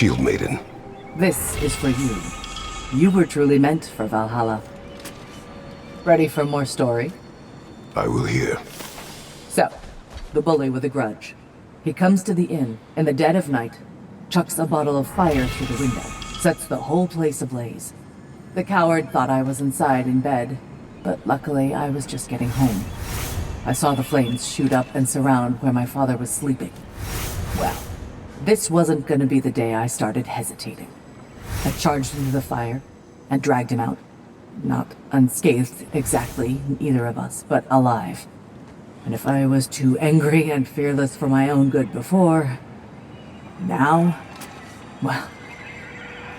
Shield Maiden. This is for you. You were truly meant for Valhalla. Ready for more story? I will hear. So, the bully with a grudge. He comes to the inn in the dead of night, chucks a bottle of fire through the window, sets the whole place ablaze. The coward thought I was inside in bed, but luckily I was just getting home. I saw the flames shoot up and surround where my father was sleeping. Well, this wasn't gonna be the day I started hesitating. I charged into the fire and dragged him out. Not unscathed exactly, either of us, but alive. And if I was too angry and fearless for my own good before, now, well,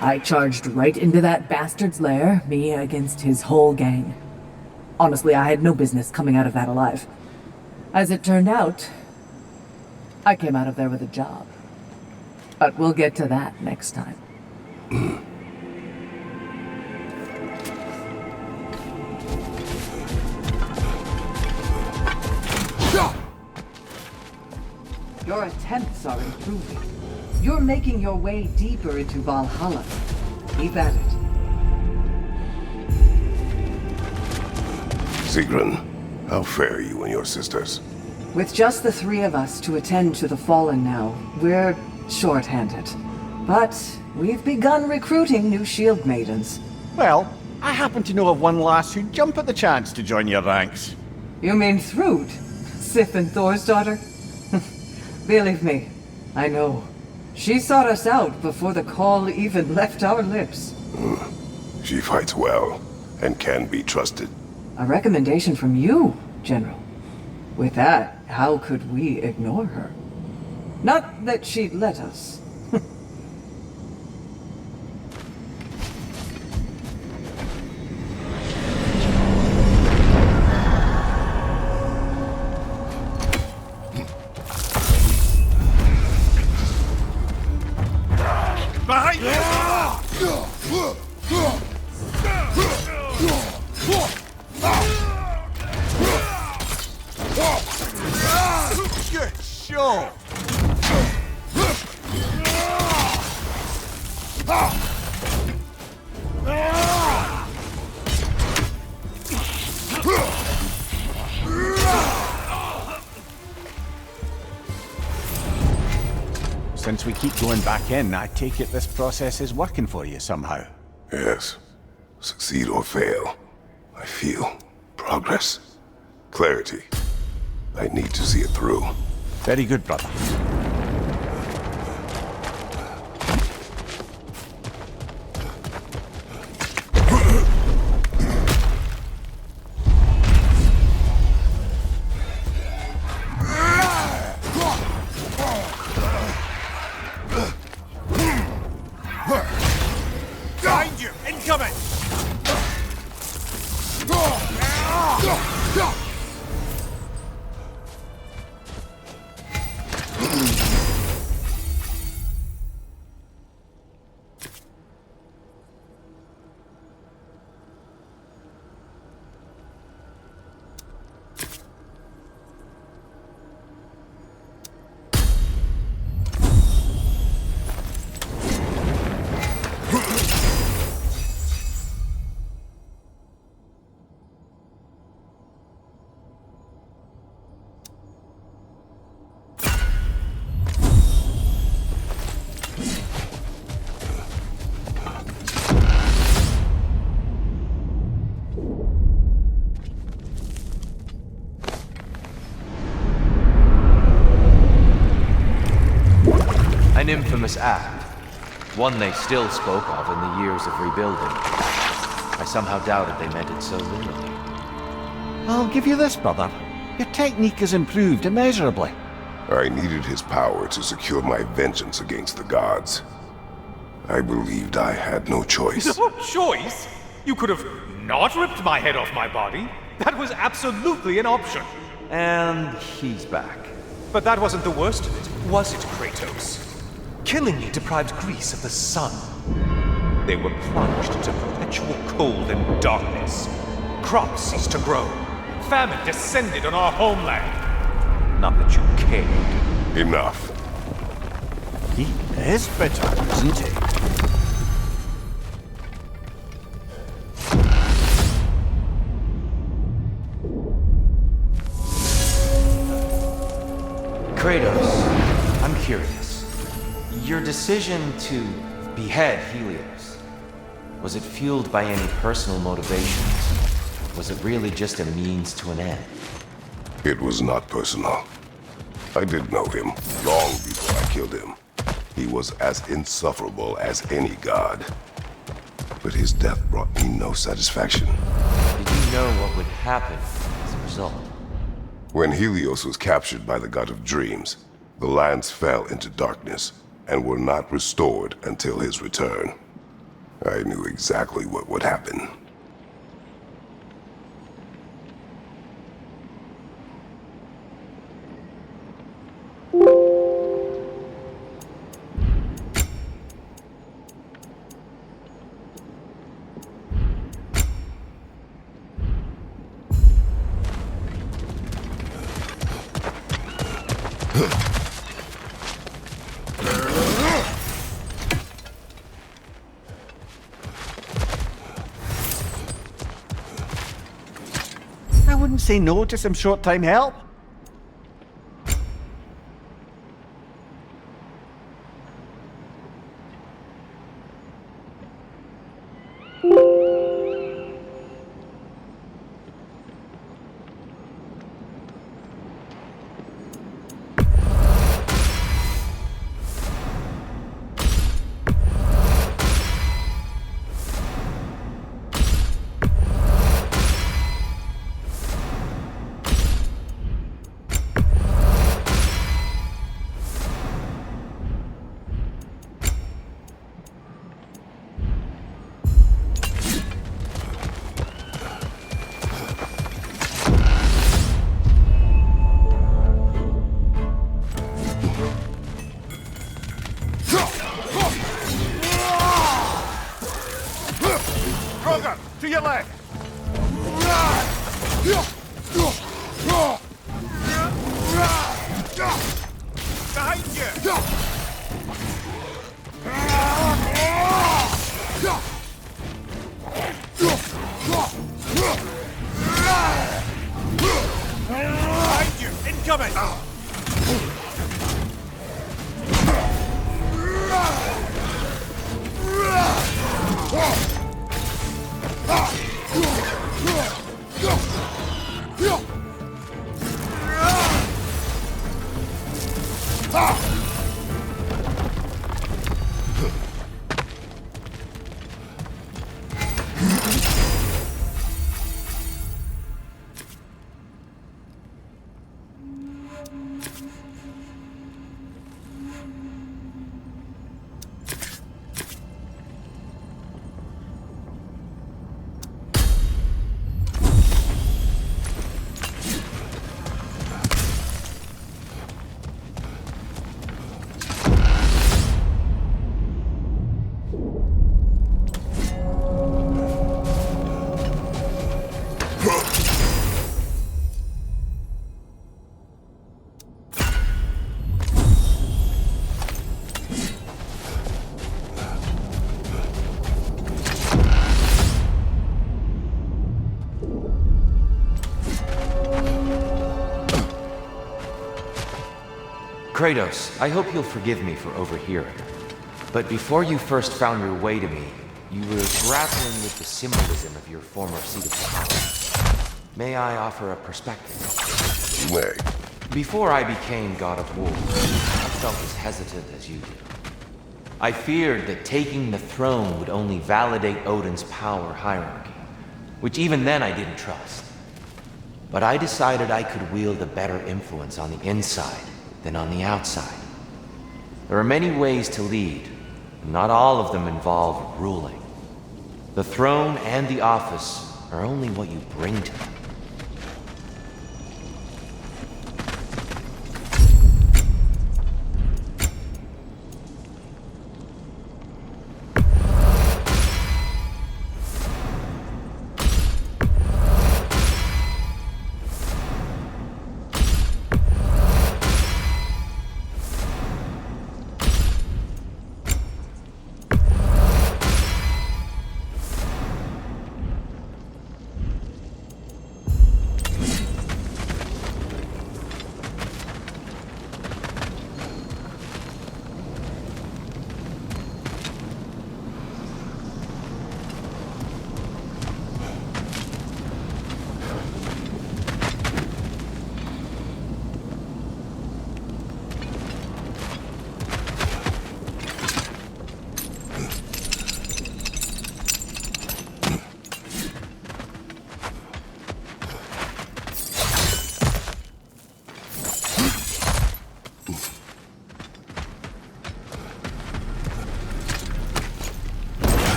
I charged right into that bastard's lair, me against his whole gang. Honestly, I had no business coming out of that alive. As it turned out, I came out of there with a job. But we'll get to that next time. Your attempts are improving. You're making your way deeper into Valhalla. Keep at it. Sigrun, how fare you and your sisters? With just the three of us to attend to the fallen now, we're short-handed. But we've begun recruiting new shield maidens. Well, I happen to know of one lass who'd jump at the chance to join your ranks. You mean Thrud? Sif and Thor's daughter? Believe me, I know. She sought us out before the call even left our lips. She fights well, and can be trusted. A recommendation from you, General. With that, how could we ignore her? Not that she'd let us. Behind you! Good show! Since we keep going back in, I take it this process is working for you somehow. Yes. Succeed or fail, I feel progress. Clarity. I need to see it through. Very good, brother. Behind you! Incoming! An infamous act. One they still spoke of in the years of rebuilding. I somehow doubted they meant it so literally. I'll give you this, brother. Your technique has improved immeasurably. I needed his power to secure my vengeance against the gods. I believed I had no choice. No choice? You could have not ripped my head off my body. That was absolutely an option. And he's back. But that wasn't the worst of it, was it, Kratos? Killing me deprived Greece of the sun. They were plunged into perpetual cold and darkness. Crops ceased to grow. Famine descended on our homeland. Not that you cared. Enough. He is bitter, isn't he? Kratos, I'm curious. Your decision to behead Helios, was it fueled by any personal motivations? Was it really just a means to an end? It was not personal. I did know him long before I killed him. He was as insufferable as any god. But his death brought me no satisfaction. Did you know what would happen as a result? When Helios was captured by the god of dreams, the lands fell into darkness and were not restored until his return. I knew exactly what would happen. I wouldn't say no to some short-time help. To your left! Behind you! Behind you! Incoming! Kratos, I hope you'll forgive me for overhearing. But before you first found your way to me, you were grappling with the symbolism of your former seat of power. May I offer a perspective? You may. Before I became God of War, I felt as hesitant as you do. I feared that taking the throne would only validate Odin's power hierarchy, which even then I didn't trust. But I decided I could wield a better influence on the inside than on the outside. There are many ways to lead, and not all of them involve ruling. The throne and the office are only what you bring to them.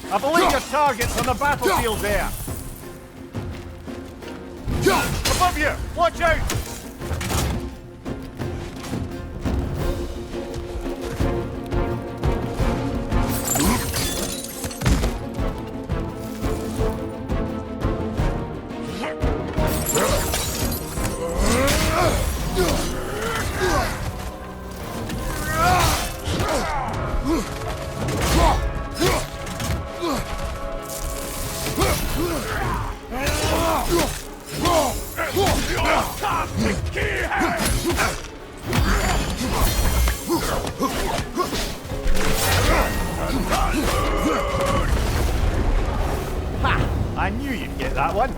I believe your target's on the battlefield there. Above you! Watch out! Ha! I knew you'd get that one.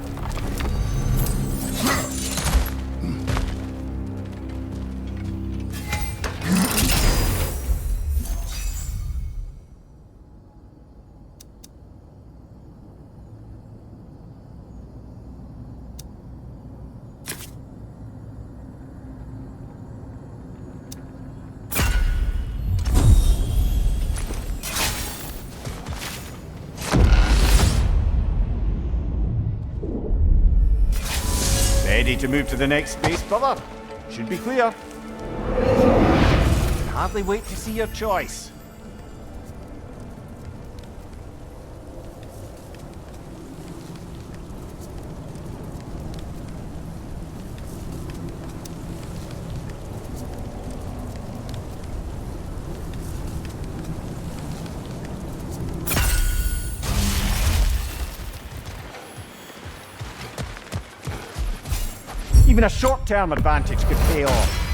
Ready to move to the next space, brother? Should be clear. Can hardly wait to see your choice. Even a short-term advantage could pay off.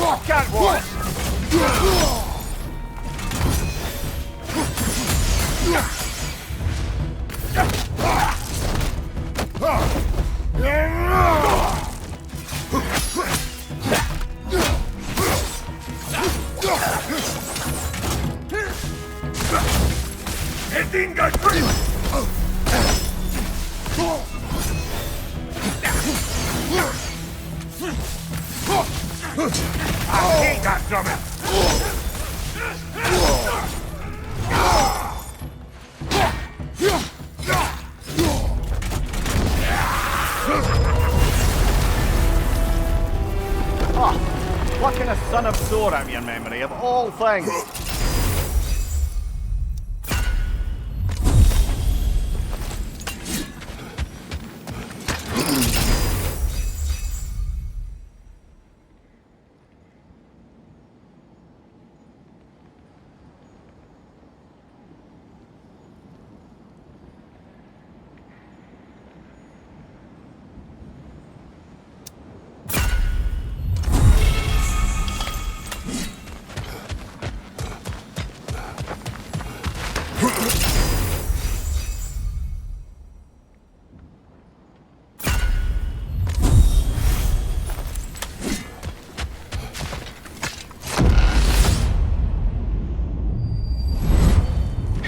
Oh, can't watch. I hate that drumming. Oh, plucking a son of Thor out of your memory, of all things.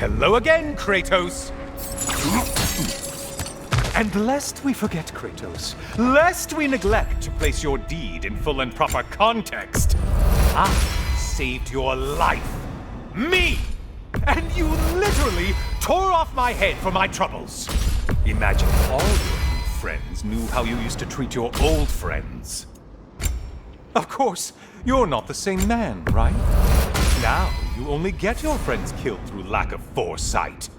Hello again, Kratos! And lest we forget, Kratos, lest we neglect to place your deed in full and proper context, I saved your life. Me! And you literally tore off my head for my troubles. Imagine if all your new friends knew how you used to treat your old friends. Of course, you're not the same man, right? Now, you only get your friends killed through lack of foresight.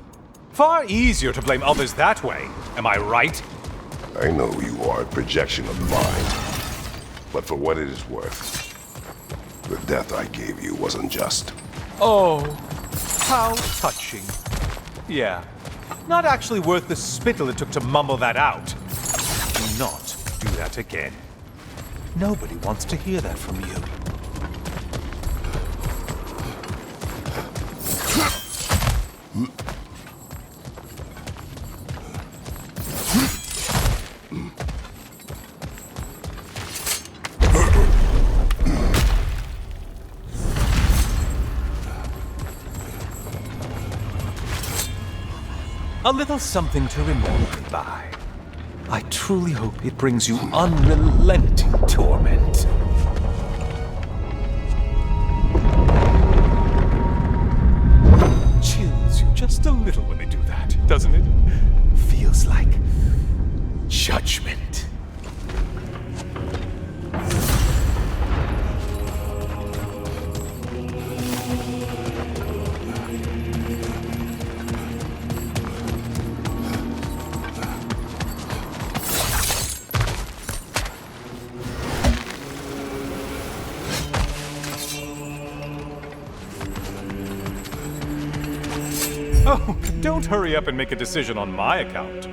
Far easier to blame others that way, am I right? I know you are a projection of the mind, but for what it is worth, the death I gave you wasn't just. Oh, how touching. Yeah, not actually worth the spittle it took to mumble that out. Do not do that again. Nobody wants to hear that from you. A little something to remember me by. I truly hope it brings you unrelenting torment. Chills you just a little when they do that, doesn't it? Feels like judgment. Oh, don't hurry up and make a decision on my account.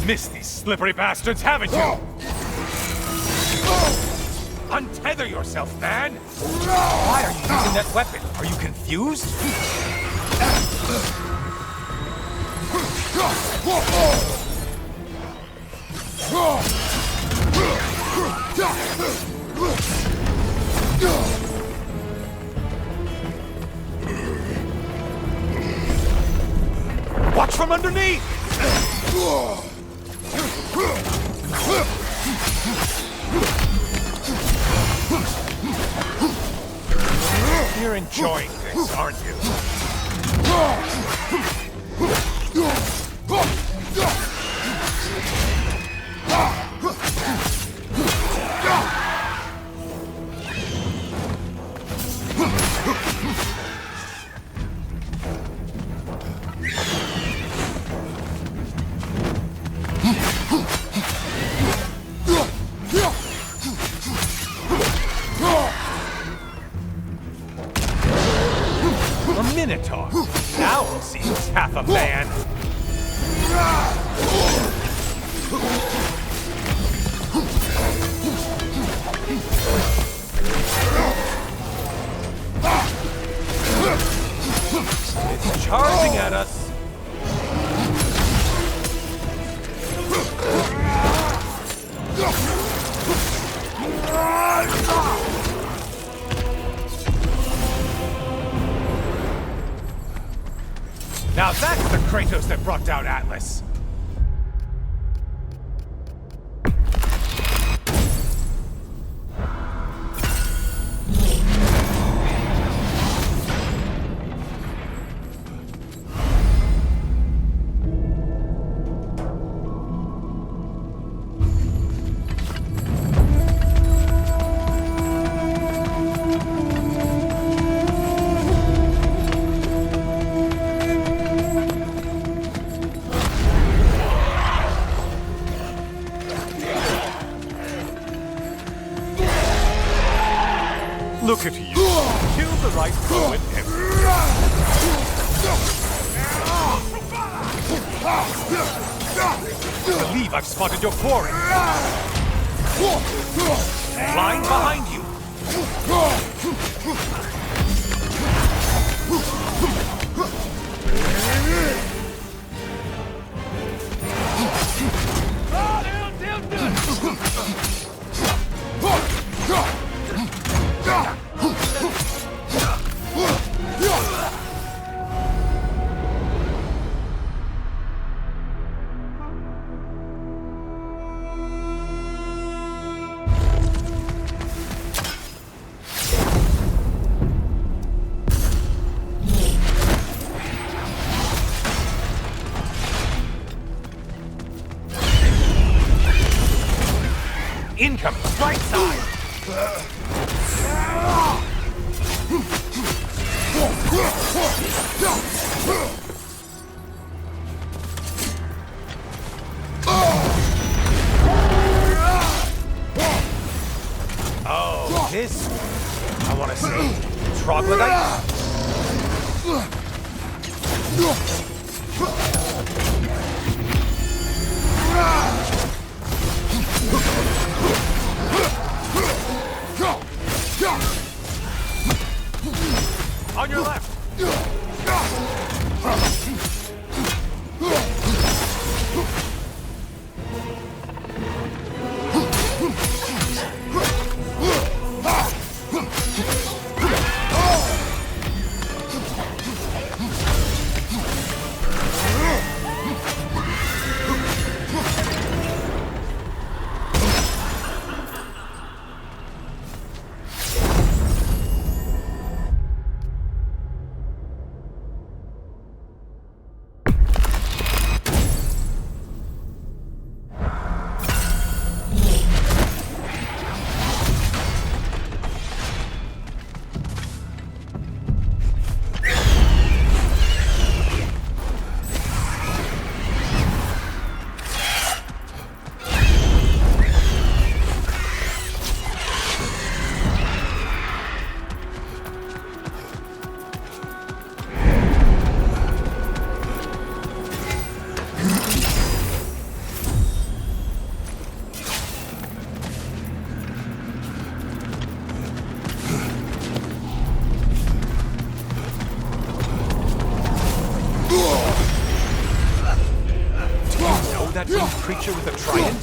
missed these slippery bastards, haven't you? Untether yourself, man! Why are you using that weapon? Are you confused? Watch from underneath! You're enjoying this, aren't you? A minotaur. Now he seems half a man. It's charging at us. Now that's the Kratos that brought down Atlas. Look at you. Kill the right foe with everything. I believe I've spotted your quarry. Line behind you. Incoming, right side! Oh, this... I want to say... troglodyte? On your left! creature with a trident?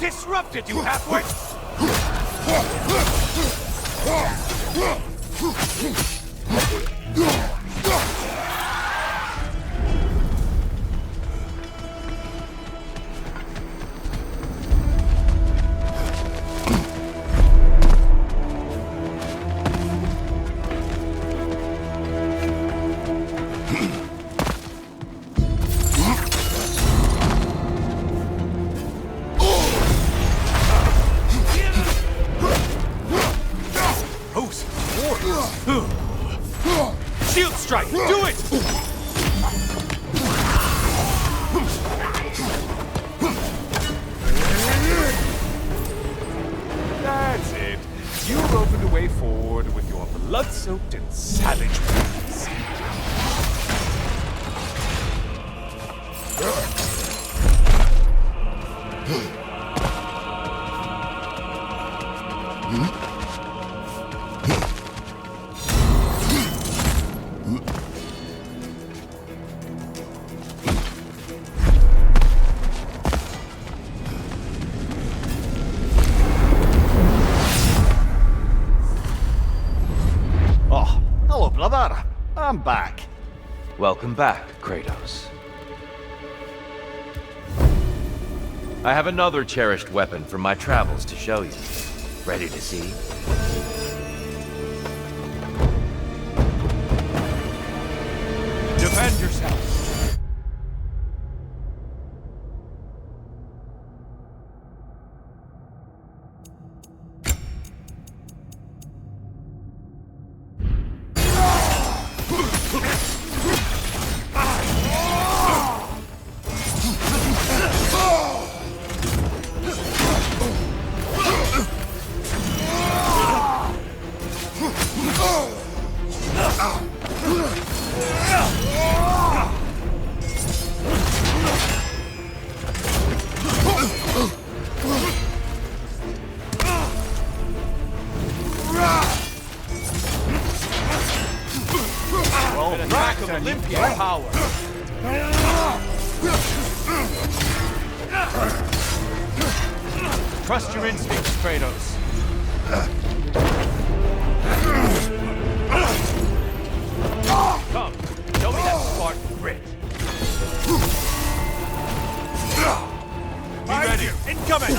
Disrupted you halfway! Shield strike! Do it! That's it. You opened a way forward with your blood-soaked and savage ways. Oh, hello, brother. I'm back. Welcome back, Kratos. I have another cherished weapon from my travels to show you. Ready to see? Defend yourself! Lack of Olympian power. Trust your instincts, Kratos. Come, show me that Spartan grit. Be ready. Incoming!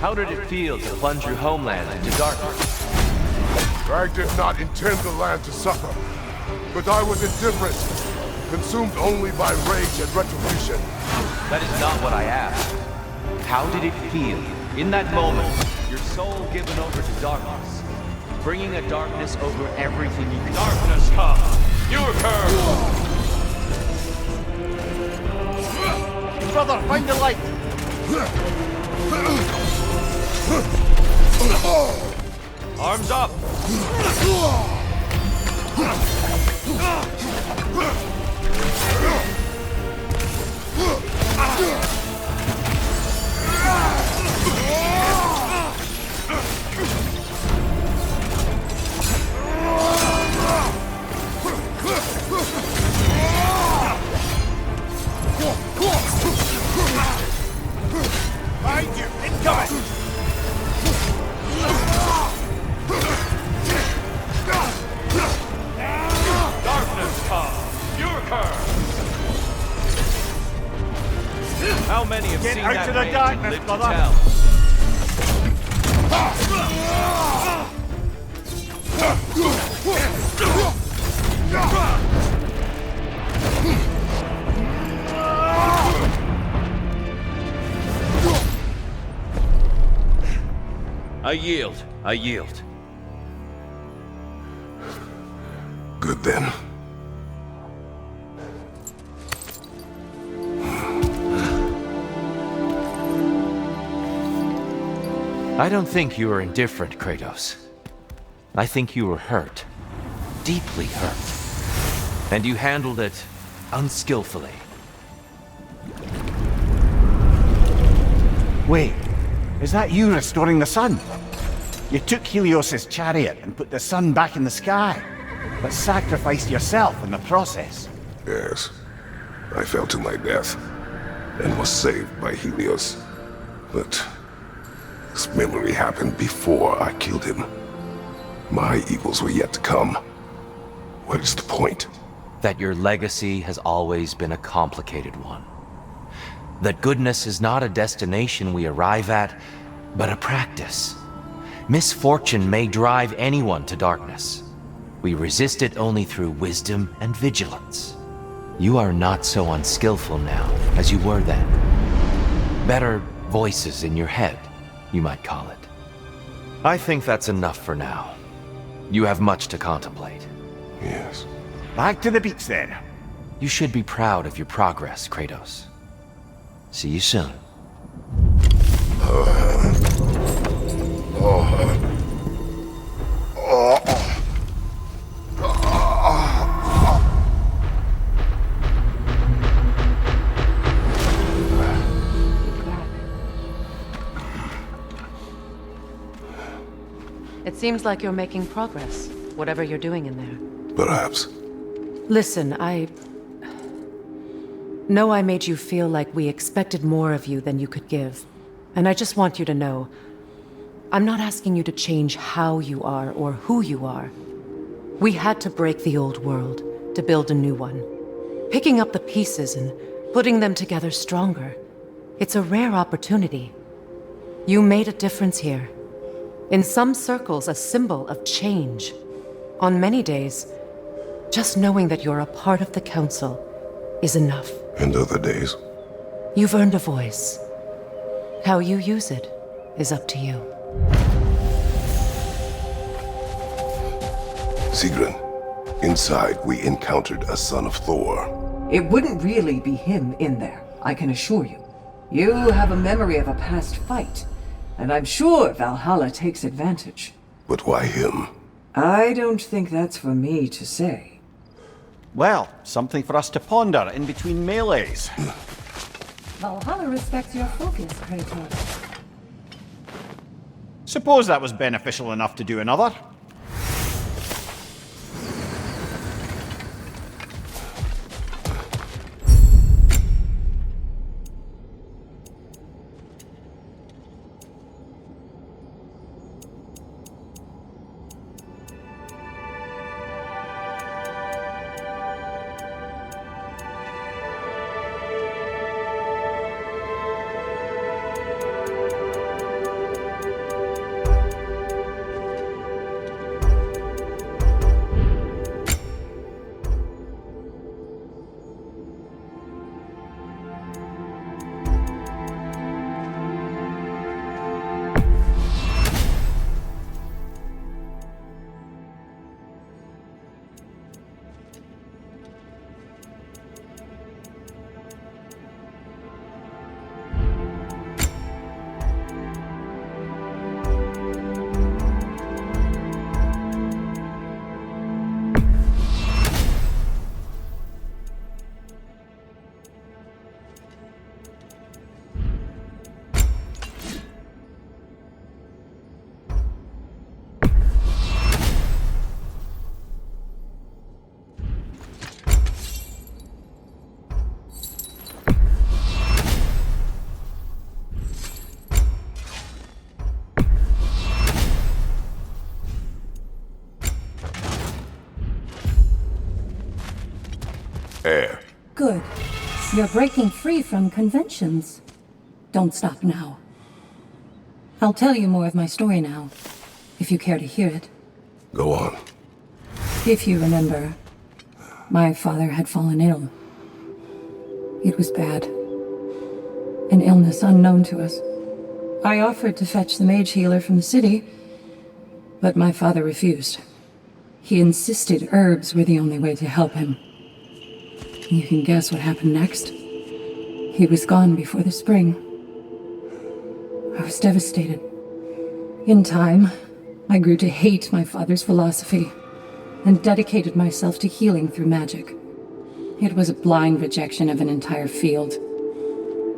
How did it feel to plunge your homeland into darkness? I did not intend the land to suffer, but I was indifferent, consumed only by rage and retribution. That is not what I asked. How did it feel, in that moment, your soul given over to darkness, bringing a darkness over everything you can... Darkness come! You occur! Brother, find the light! Arms up! Behind you! Incoming! Darkness come! You occur! How many have Get seen out that to the rage darkness, and lived to brother. tell? I yield. I yield. Good then. I don't think you were indifferent, Kratos. I think you were hurt. Deeply hurt. And you handled it unskillfully. Wait, is that you restoring the sun? You took Helios's chariot and put the sun back in the sky, but sacrificed yourself in the process. Yes. I fell to my death, and was saved by Helios. But this memory happened before I killed him. My evils were yet to come. What is the point? That your legacy has always been a complicated one. That goodness is not a destination we arrive at, but a practice. Misfortune may drive anyone to darkness. We resist it only through wisdom and vigilance. You are not so unskillful now as you were then. Better voices in your head, you might call it. I think that's enough for now. You have much to contemplate. Yes. Back to the beach then. You should be proud of your progress, Kratos. See you soon. It seems like you're making progress, whatever you're doing in there. Perhaps. Listen, I know I made you feel like we expected more of you than you could give. And I just want you to know, I'm not asking you to change how you are or who you are. We had to break the old world to build a new one. Picking up the pieces and putting them together stronger. It's a rare opportunity. You made a difference here. In some circles, a symbol of change. On many days, just knowing that you're a part of the Council is enough. And other days? You've earned a voice. How you use it is up to you. Sigrun, inside we encountered a son of Thor. It wouldn't really be him in there, I can assure you. You have a memory of a past fight, and I'm sure Valhalla takes advantage. But why him? I don't think that's for me to say. Well, something for us to ponder in between melees. Valhalla respects your focus, Kratos. Suppose that was beneficial enough to do another. Good. You're breaking free from conventions. Don't stop now. I'll tell you more of my story now, if you care to hear it. Go on. If you remember, my father had fallen ill. It was bad. An illness unknown to us. I offered to fetch the mage healer from the city, but my father refused. He insisted herbs were the only way to help him. You can guess what happened next. He was gone before the spring. I was devastated. In time, I grew to hate my father's philosophy and dedicated myself to healing through magic. It was a blind rejection of an entire field,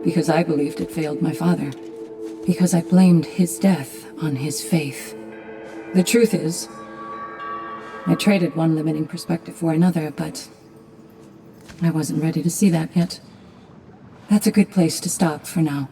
because I believed it failed my father, because I blamed his death on his faith. The truth is, I traded one limiting perspective for another, but I wasn't ready to see that yet. That's a good place to stop for now.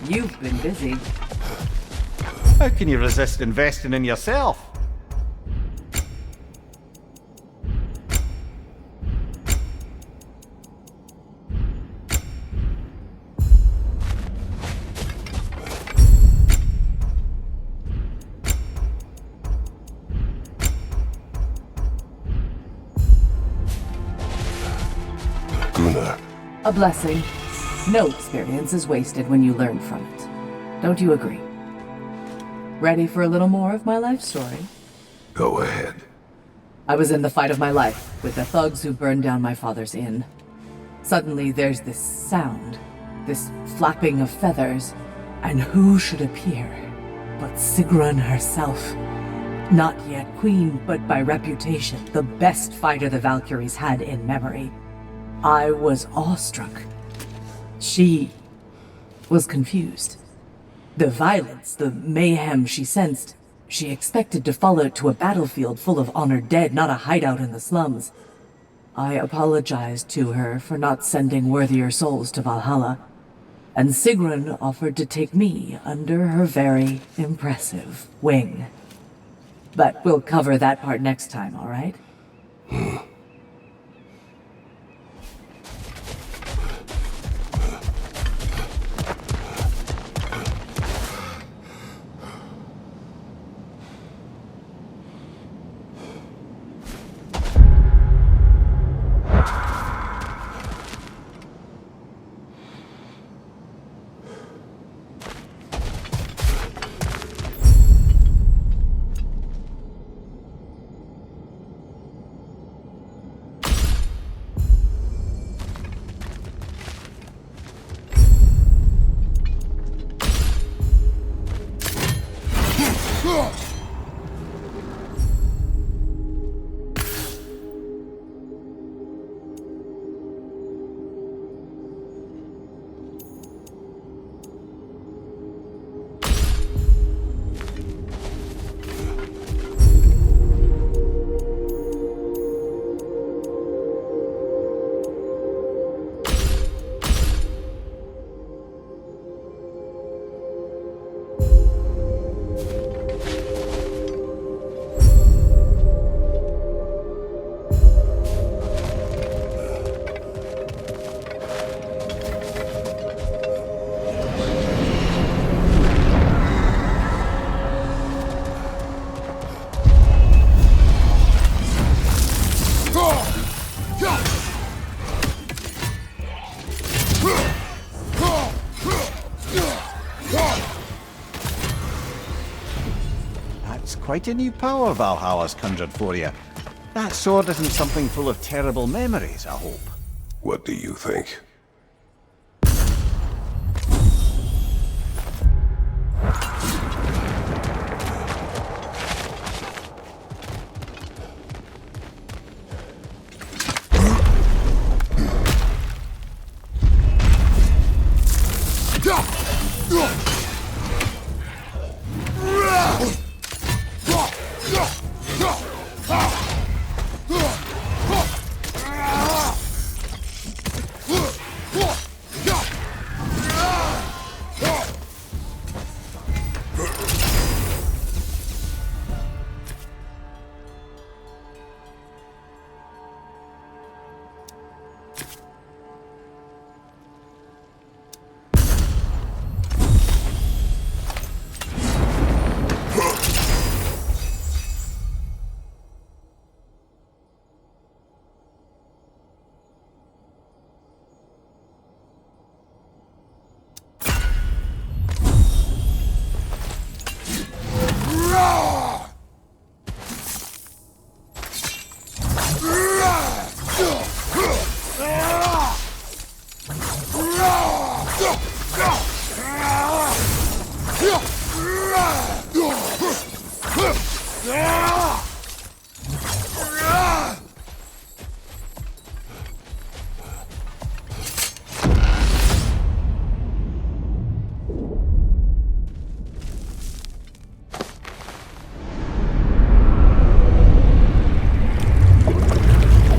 You've been busy. How can you resist investing in yourself? Gunnar. A blessing. No experience is wasted when you learn from it. Don't you agree? Ready for a little more of my life story? Go ahead. I was in the fight of my life with the thugs who burned down my father's inn. Suddenly there's this sound, this flapping of feathers, and who should appear but Sigrun herself. Not yet queen, but by reputation, the best fighter the Valkyries had in memory. I was awestruck. She was confused. The violence, the mayhem she sensed, she expected to follow it to a battlefield full of honored dead, not a hideout in the slums. I apologized to her for not sending worthier souls to Valhalla, and Sigrun offered to take me under her very impressive wing. But we'll cover that part next time, all right? That's quite a new power Valhalla's conjured for you. That sword isn't something full of terrible memories, I hope. What do you think?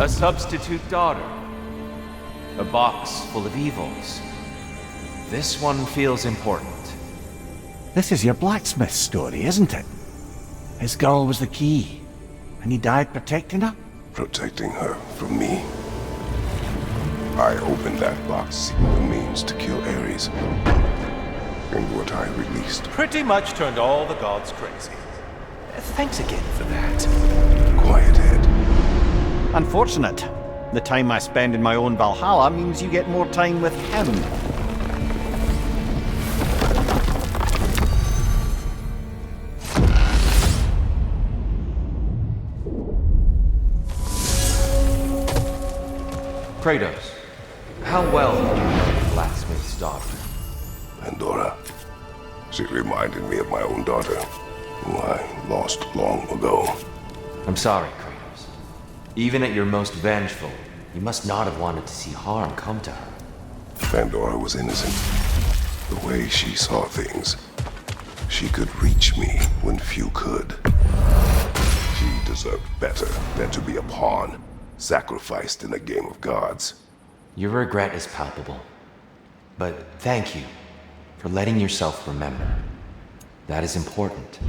A substitute daughter. A box full of evils. This one feels important. This is your blacksmith story, isn't it? His girl was the key, and he died protecting her? Protecting her from me. I opened that box seeking the means to kill Ares. And what I released. Pretty much turned all the gods crazy. Thanks again for that. Quiet head. Unfortunate. The time I spend in my own Valhalla means you get more time with him. Kratos, how well did you know the blacksmith's daughter? Pandora. She reminded me of my own daughter, who I lost long ago. I'm sorry, Kratos. Even at your most vengeful, you must not have wanted to see harm come to her. Pandora was innocent. The way she saw things. She could reach me when few could. She deserved better than to be a pawn, sacrificed in a game of gods. Your regret is palpable. But thank you for letting yourself remember. That is important.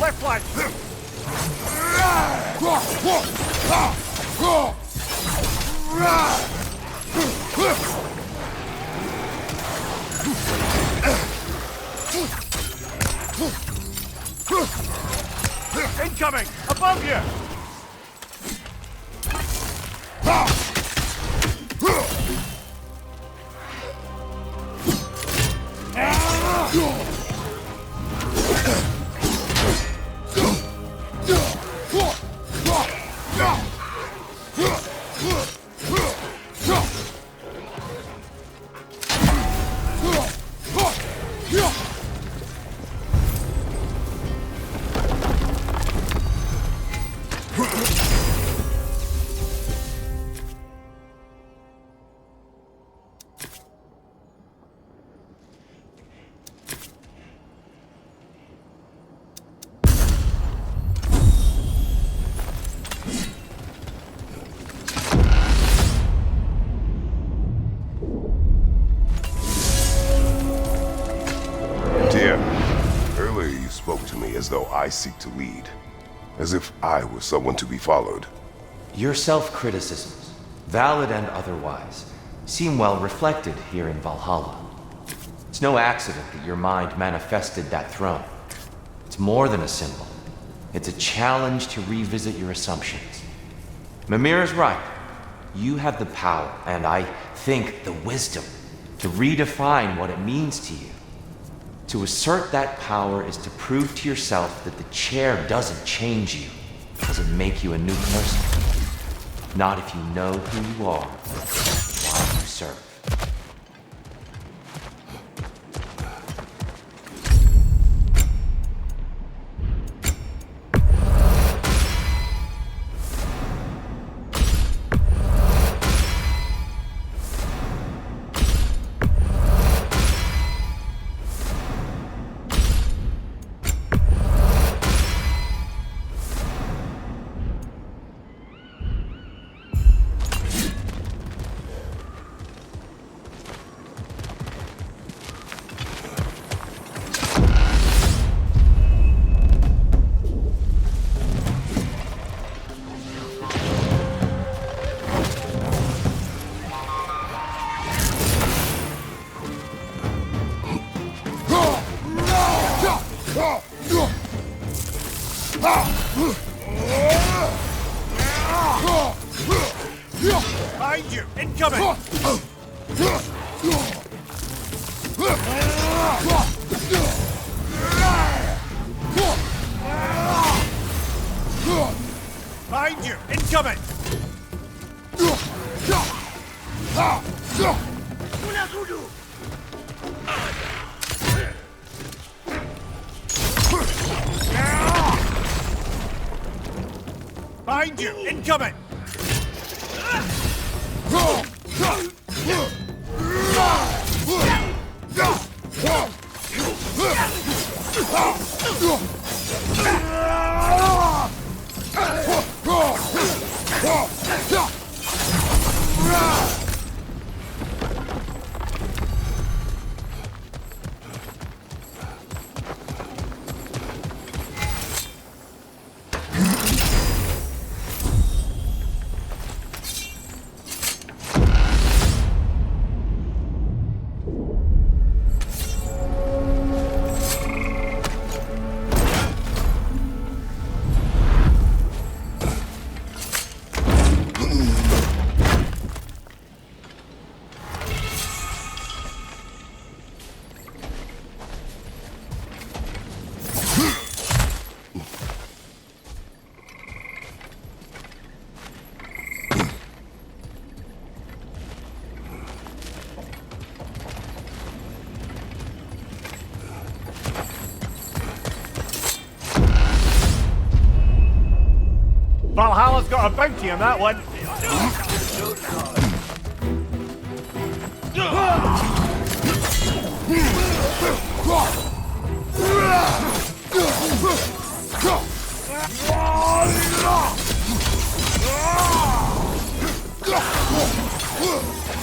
Left flank! Incoming! Above you! As though I seek to lead, as if I were someone to be followed. Your self-criticisms, valid and otherwise, seem well reflected here in Valhalla. It's no accident that your mind manifested that throne. It's more than a symbol. It's a challenge to revisit your assumptions. Mimir is right. You have the power, and I think the wisdom, to redefine what it means to you. To assert that power is to prove to yourself that the chair doesn't change you, doesn't make you a new person. Not if you know who you are, why you serve. Behind you! Incoming! Behind you! Incoming! Behind you! Incoming! Valhalla's got a bounty on that one.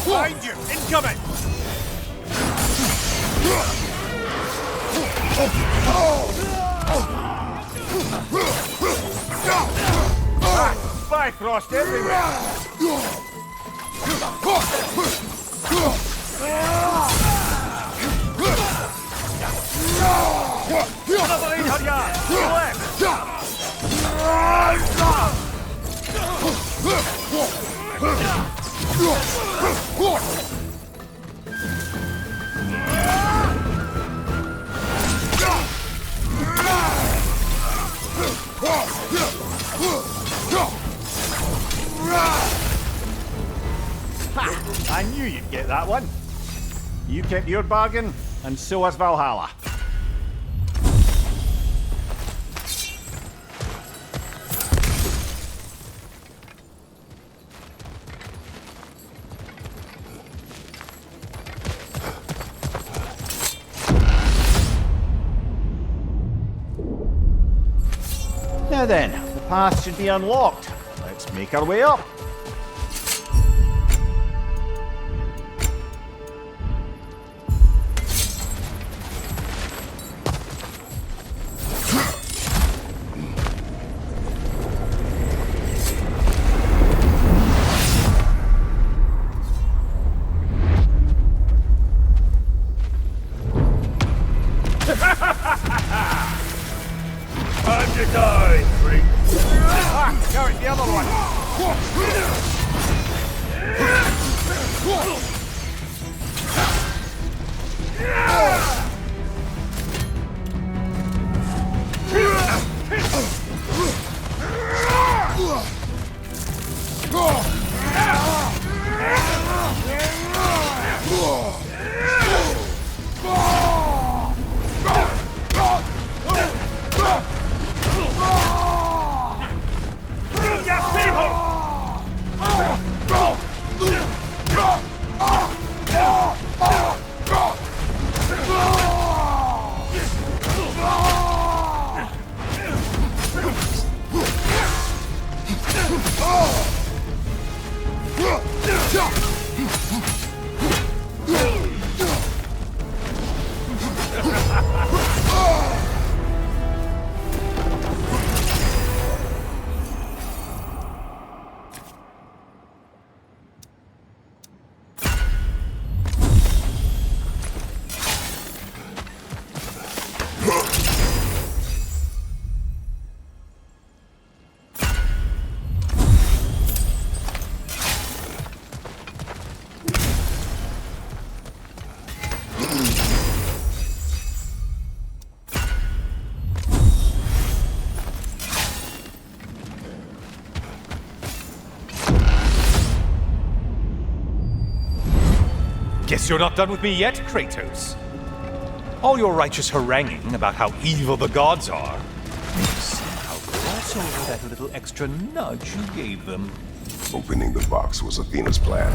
Behind you! Incoming! Bifrost everywhere! Another 800 yards! To the Ha! I knew you'd get that one. You kept your bargain, and so has Valhalla. Now then, the path should be unlocked. Let's make our way up. Time to die, freak! Ah, Garrett, the other one! Guess you're not done with me yet, Kratos. All your righteous haranguing about how evil the gods are may somehow gloss over that little extra nudge you gave them. Opening the box was Athena's plan.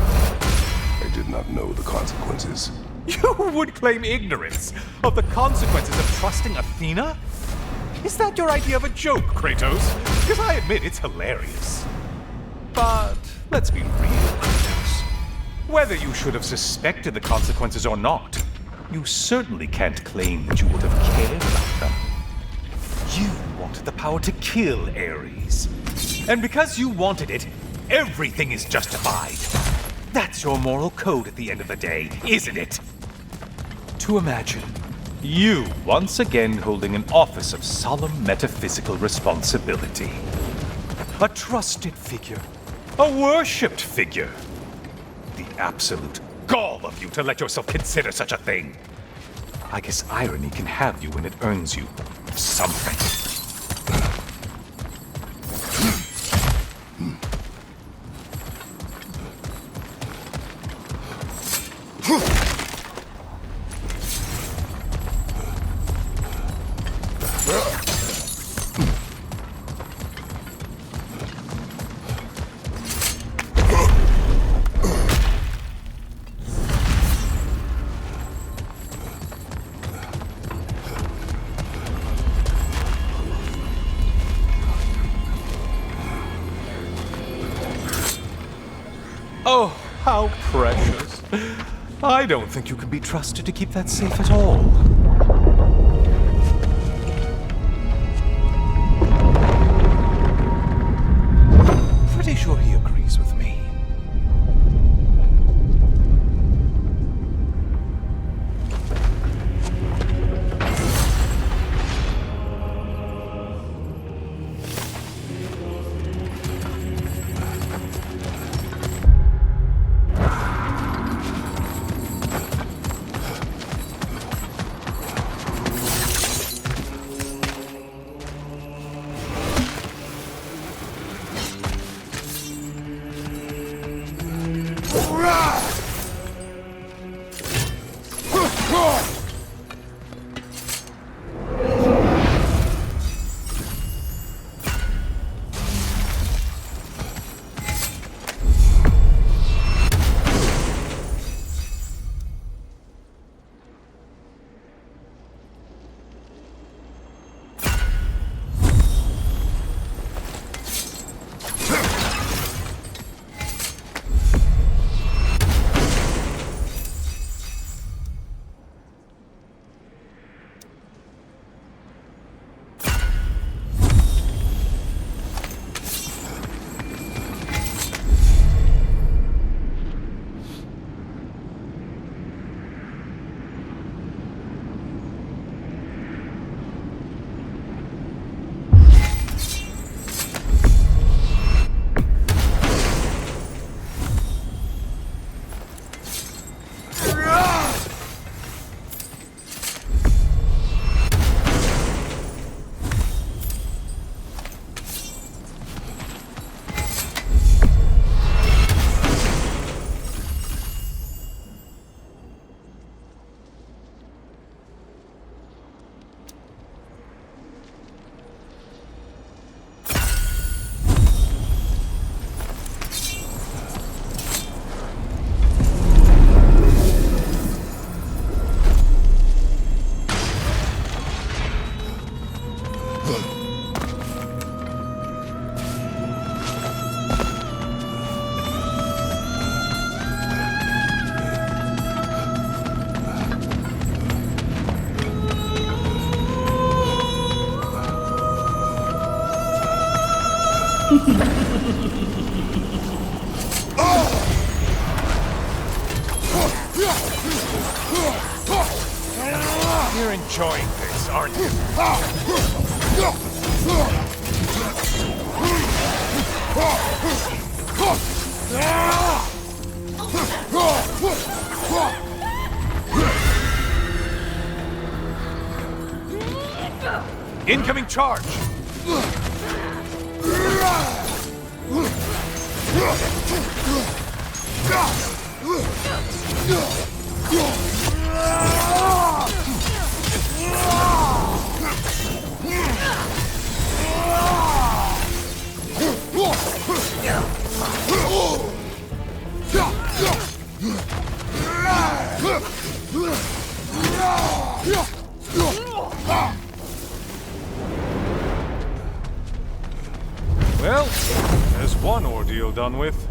I did not know the consequences. You would claim ignorance of the consequences of trusting Athena? Is that your idea of a joke, Kratos? Because I admit it's hilarious. But let's be real, Kratos. Whether you should have suspected the consequences or not, you certainly can't claim that you would have cared about them. You wanted the power to kill Ares. And because you wanted it, everything is justified. That's your moral code at the end of the day, isn't it? To imagine you once again holding an office of solemn metaphysical responsibility. A trusted figure. A worshipped figure. The absolute gall of you to let yourself consider such a thing. I guess irony can have you when it earns you something. Oh, how precious. I don't think you can be trusted to keep that safe at all. Pretty sure he agrees with me. You're enjoying this, aren't you? Incoming charge! Well, there's one ordeal done with.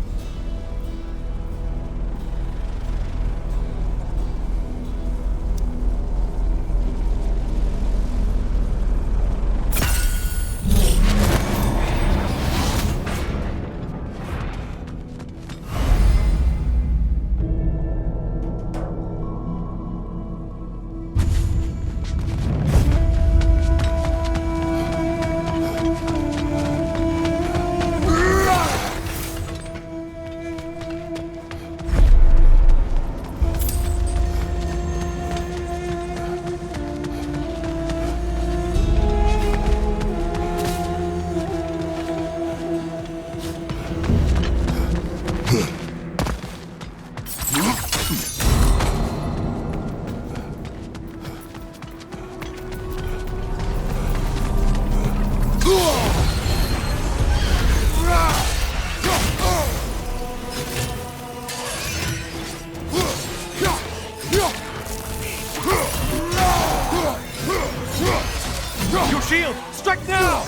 Your shield! Strike now!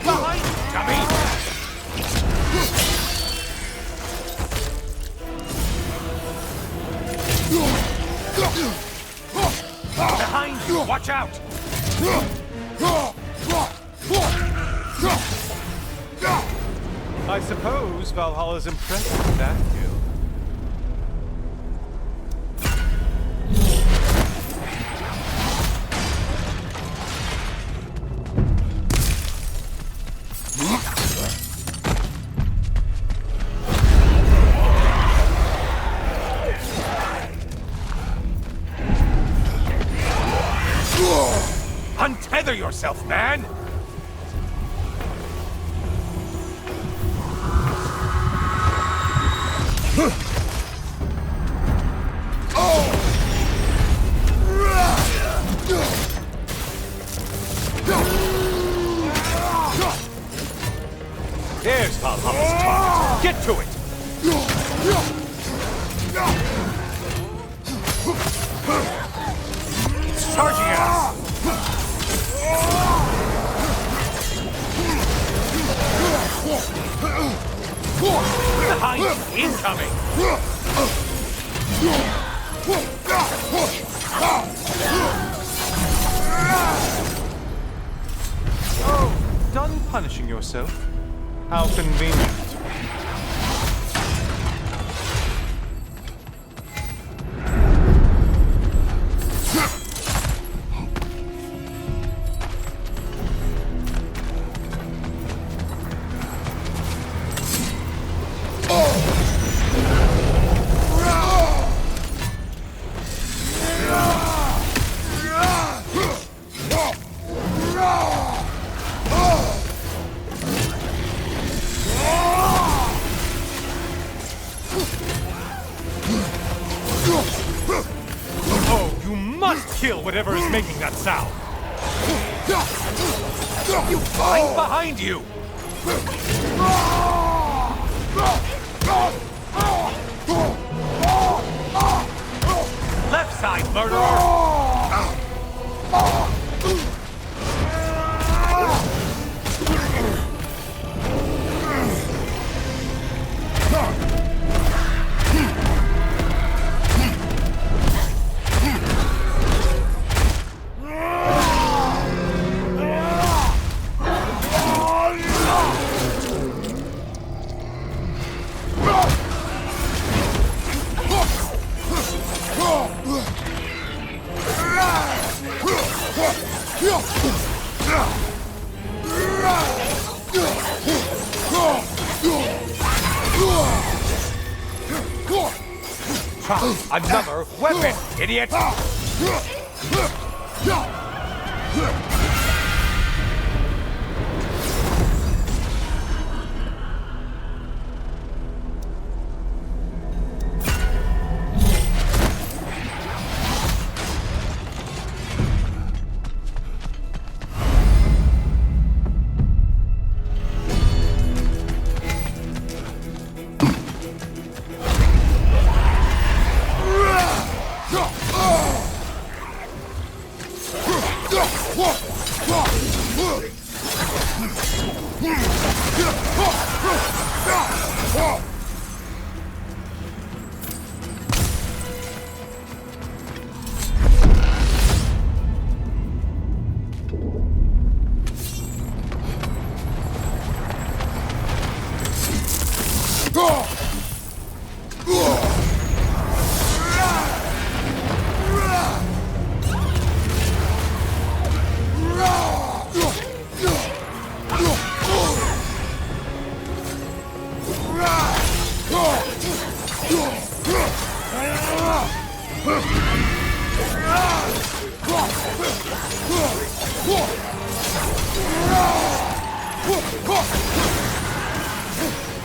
Behind you, dummy! Behind you! Watch out! I suppose Valhalla's impressed with that kill. Untether yourself, man! There's Valhalla's target. Get to it! It's charging at us! Behind you! Incoming! Oh, done punishing yourself? How convenient. Kill whatever is making that sound. You find behind you. Left side, murderer. Another weapon, idiot!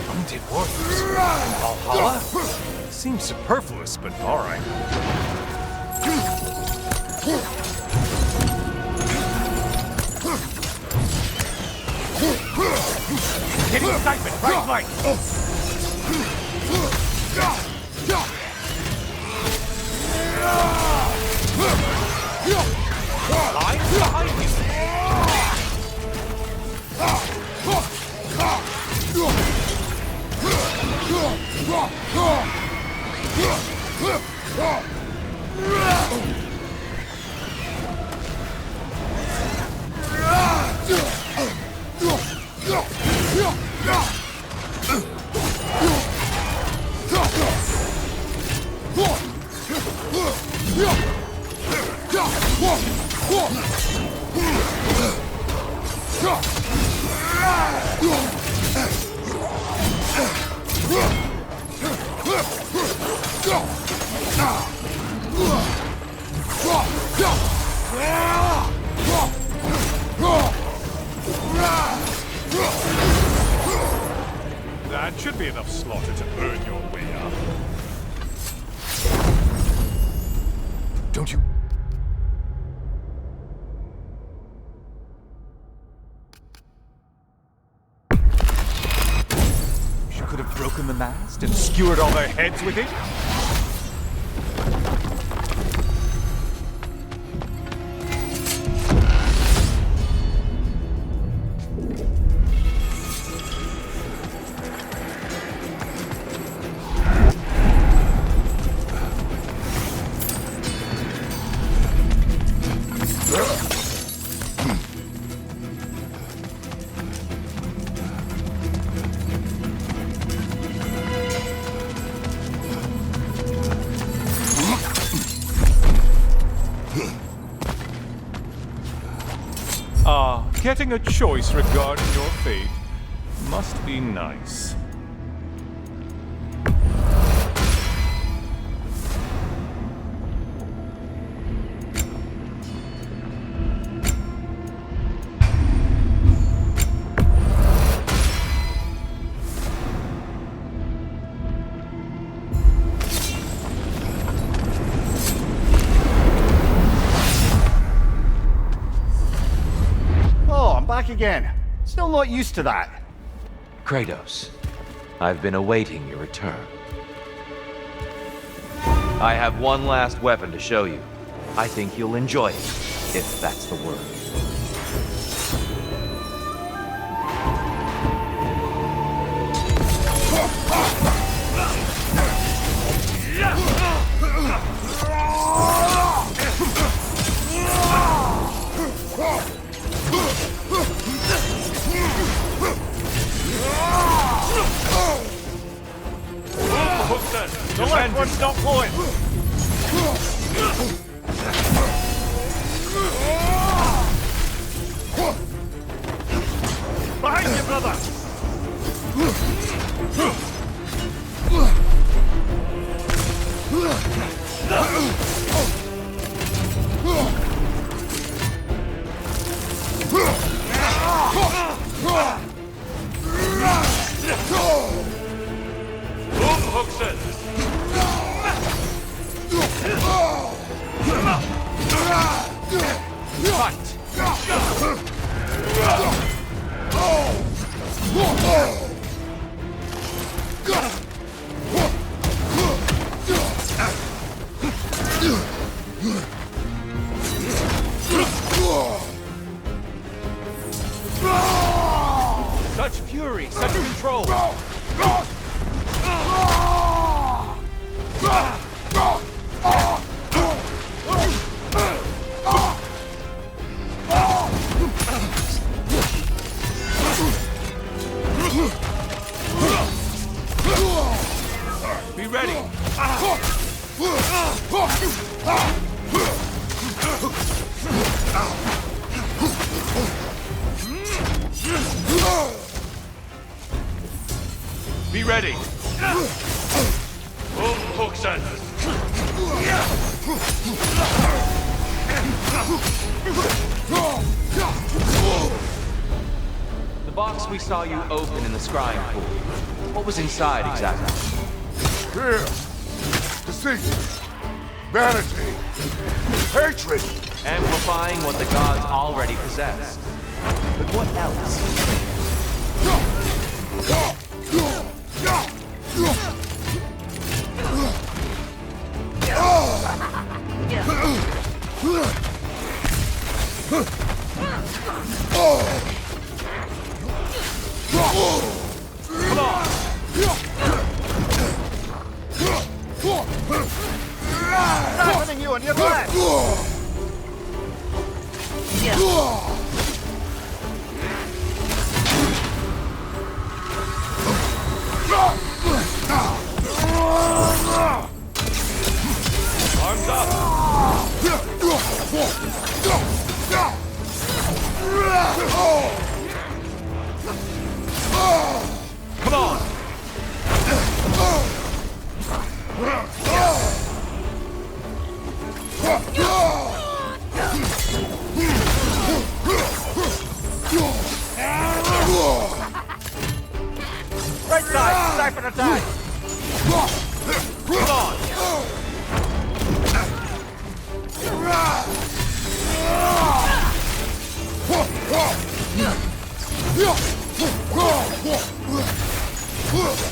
Undead warriors? Valhalla? Seems superfluous, but alright. Getting excitement, right flank! Line behind you! That should be enough slaughter to earn your way up. Don't you... You could have broken the mast and skewered all their heads with it? Getting a choice regarding your fate must be nice. Back again. Still not used to that. Kratos, I've been awaiting your return. I have one last weapon to show you. I think you'll enjoy it, if that's the word. The left one's not pulling! Behind you, brother! Such fury, such control! Be ready! Be ready! Umhuxen! The box we saw you open in the scrying pool. What was inside exactly? Fear, deceit, vanity, hatred. Amplifying what the gods already possessed. But what else? Come on! Sharpening you on your left! Arms up! Come on! Right side! Siphon attack! Come on!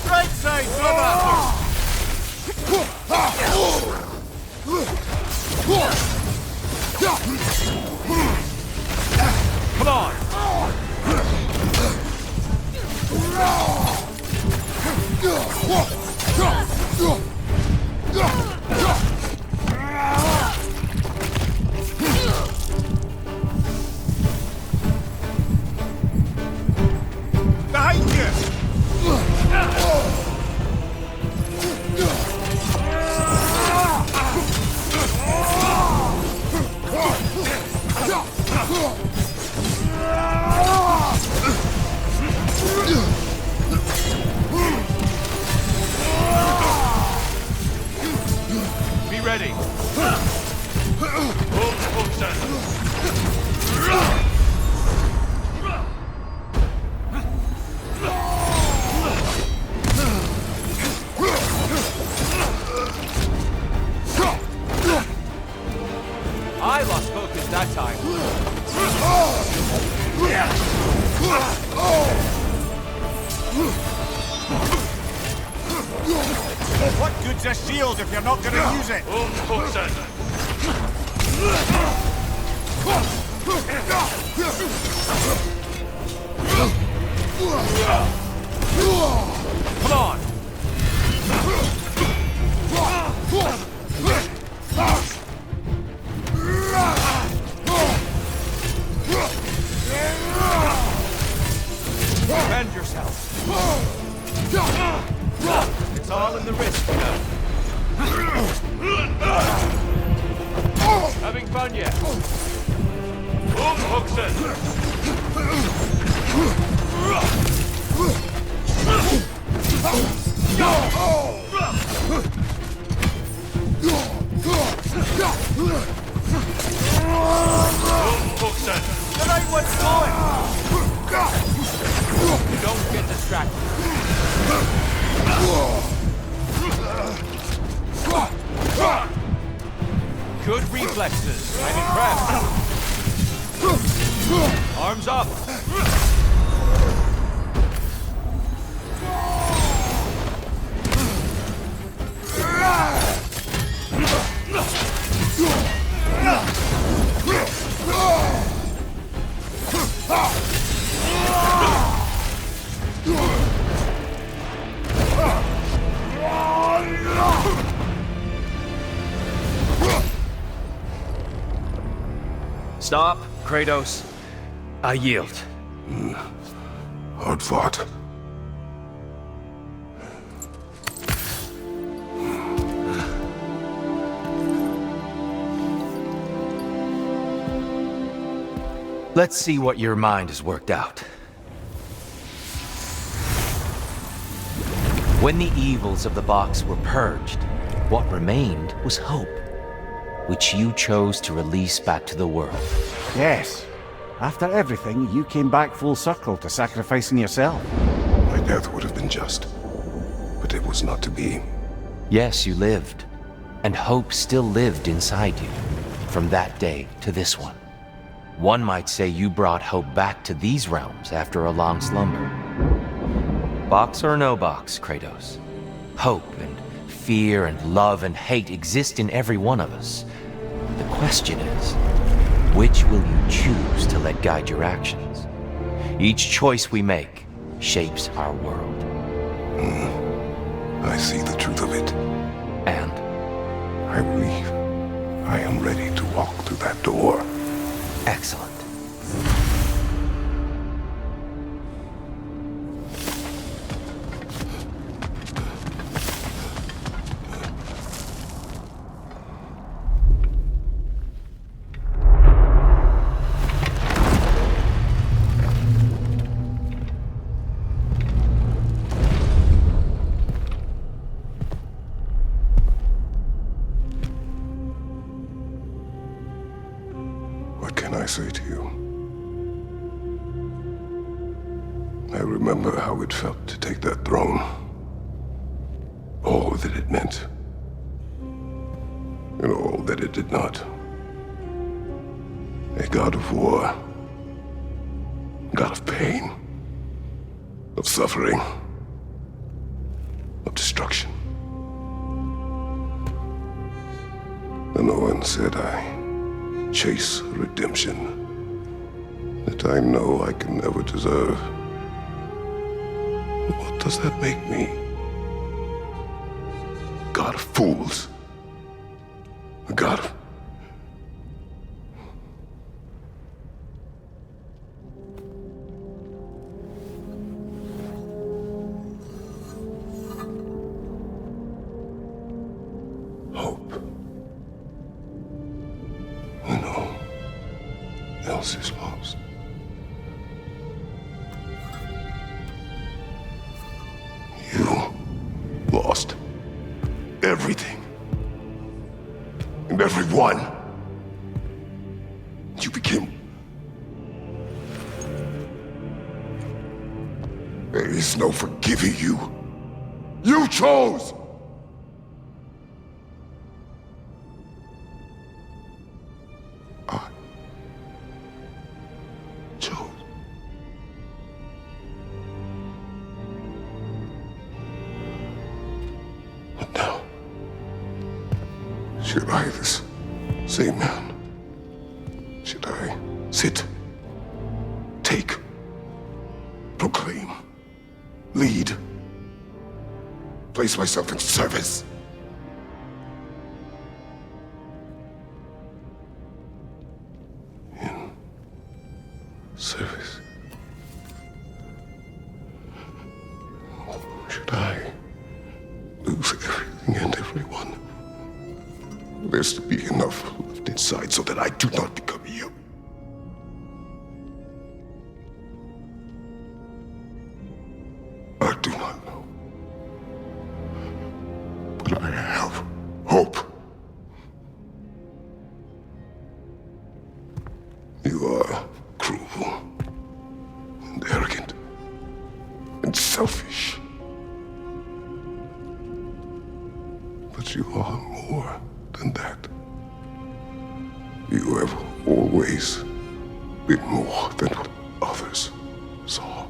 Right side! Come on! Behind you! Be ready! Umhuxen! I lost focus that time. What good's a shield if you're not gonna use it? Umhuxen! Come on! Defend yourself. It's all in the wrist, you know. Having fun yet? Umhuxen! Umhuxen! The right one's going! Don't get distracted. Good reflexes. I'm impressed. Arms up. Stop, Kratos. I yield. Hard fought. Let's see what your mind has worked out. When the evils of the box were purged, what remained was hope, which you chose to release back to the world. Yes. After everything, you came back full circle to sacrificing yourself. My death would have been just, but it was not to be. Yes, you lived, and hope still lived inside you, from that day to this one. One might say you brought hope back to these realms after a long slumber. Box or no box, Kratos. Hope and fear and love and hate exist in every one of us. The question is, which will you choose to let guide your actions? Each choice we make shapes our world. I see the truth of it. And I believe I am ready to walk through that door. excellent. What can I say to you? I remember how it felt to take that throne. All that it meant. And all that it did not. A god of war. God of pain. Of suffering. Of destruction. And Owen said I chase redemption that I know I can never deserve. What does that make me? God of fools. A god of... hope. When all else is lost. You lost everything. And everyone. You became... There is no forgiving you. You chose! I chose. But now, should I, this same man, should I sit, take, proclaim, lead, place myself in service? Service. Should I lose everything and everyone? There's to be enough left inside so that I do not become you. I do not know. But I have hope. You are cruel and arrogant and selfish. But you are more than that. You have always been more than what others saw.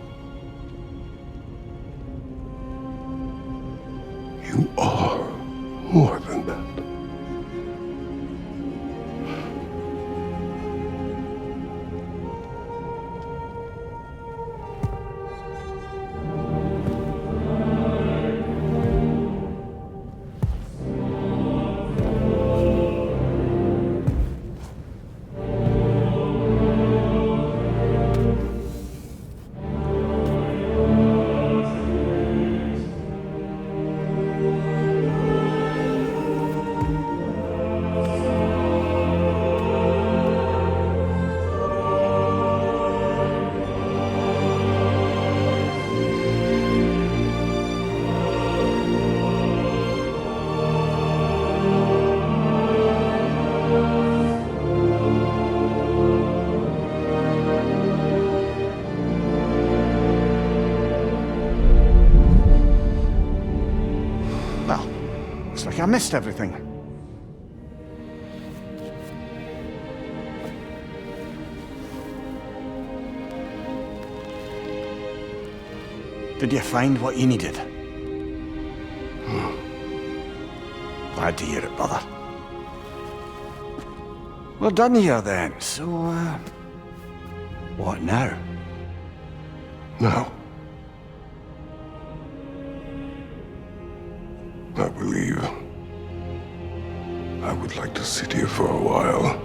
You are more than that. I missed everything. Did you find what you needed? Glad to hear it, brother. We're done here then, so, what now? Now, I believe I would like to sit here for a while.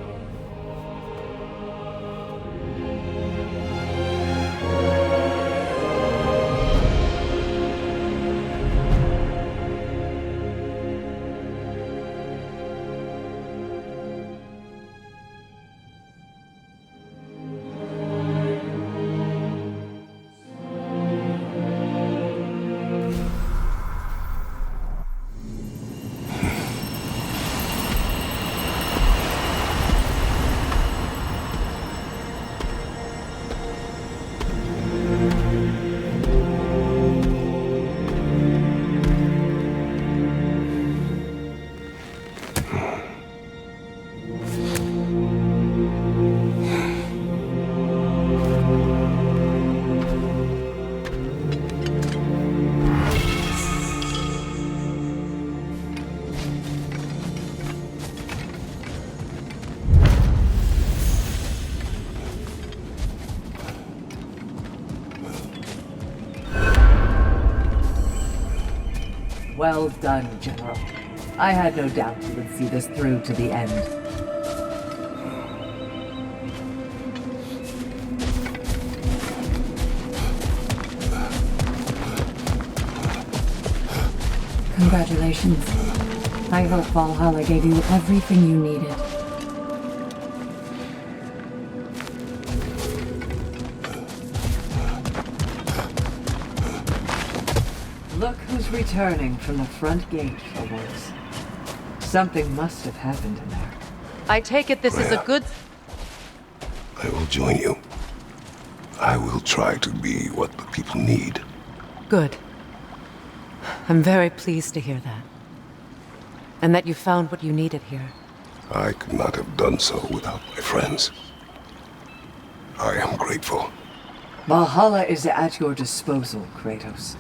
Well done, General. I had no doubt you would see this through to the end. Congratulations. I hope Valhalla gave you everything you needed. Look who's returning from the front gate for once. Something must have happened in there. I take it this is a good... I will join you. I will try to be what the people need. Good. I'm very pleased to hear that. And that you found what you needed here. I could not have done so without my friends. I am grateful. Valhalla is at your disposal, Kratos.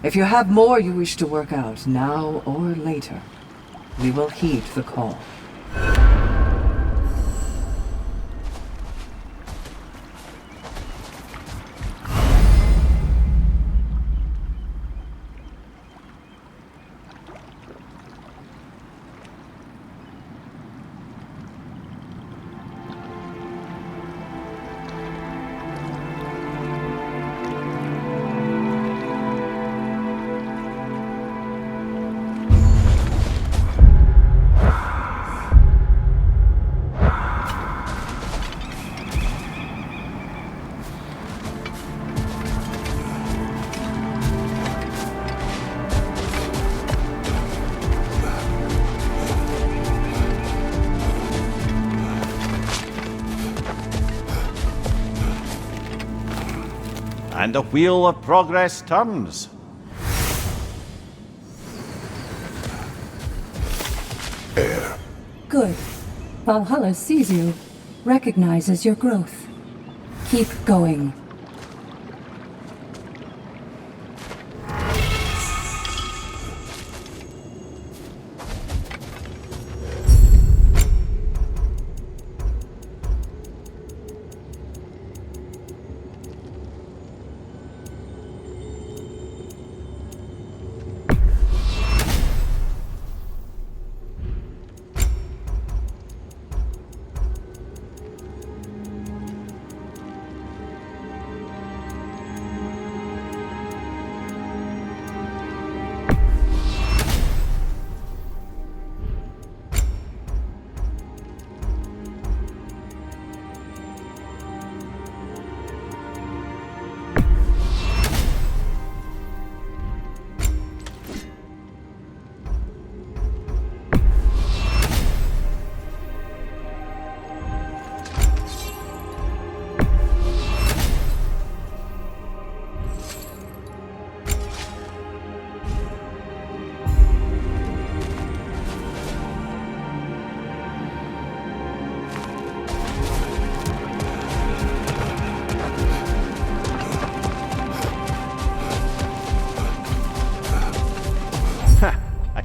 If you have more you wish to work out, now or later, we will heed the call. And the wheel of progress turns. Air. Good. Valhalla sees you, recognizes your growth. Keep going.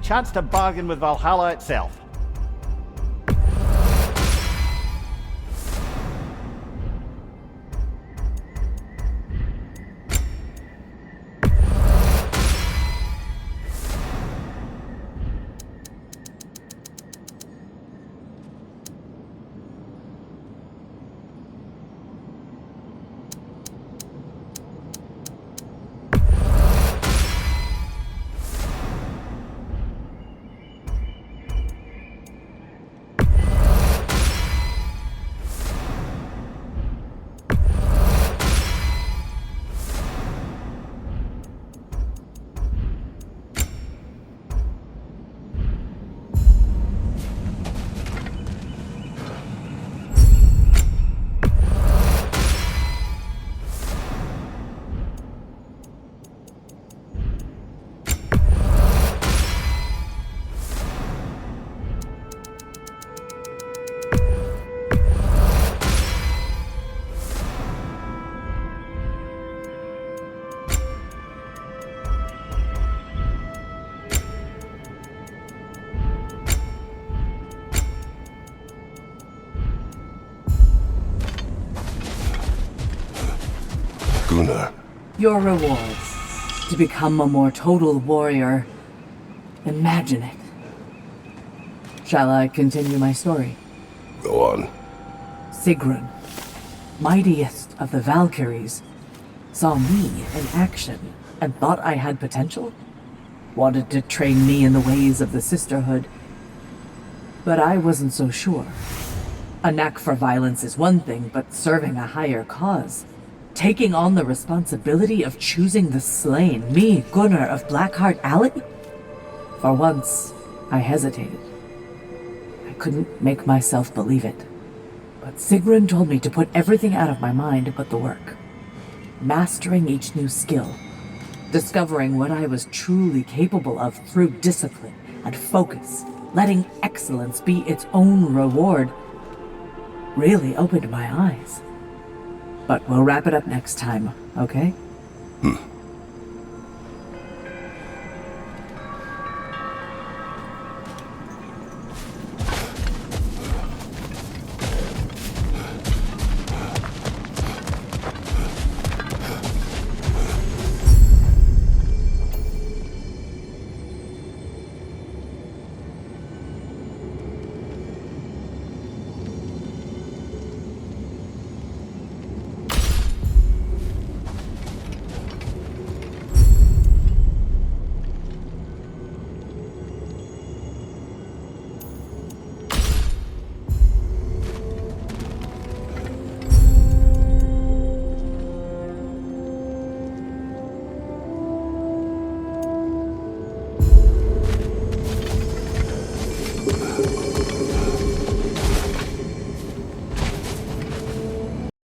Chance to bargain with Valhalla itself. Gunnar. Your rewards. To become a more total warrior. Imagine it. Shall I continue my story? Go on. Sigrun, mightiest of the Valkyries, saw me in action and thought I had potential. Wanted to train me in the ways of the sisterhood. But I wasn't so sure. A knack for violence is one thing, but serving a higher cause, taking on the responsibility of choosing the slain, me, Gunnar of Blackheart Alley? For once, I hesitated. I couldn't make myself believe it. But Sigrun told me to put everything out of my mind but the work. Mastering each new skill. Discovering what I was truly capable of through discipline and focus. Letting excellence be its own reward. Really opened my eyes. But we'll wrap it up next time, okay?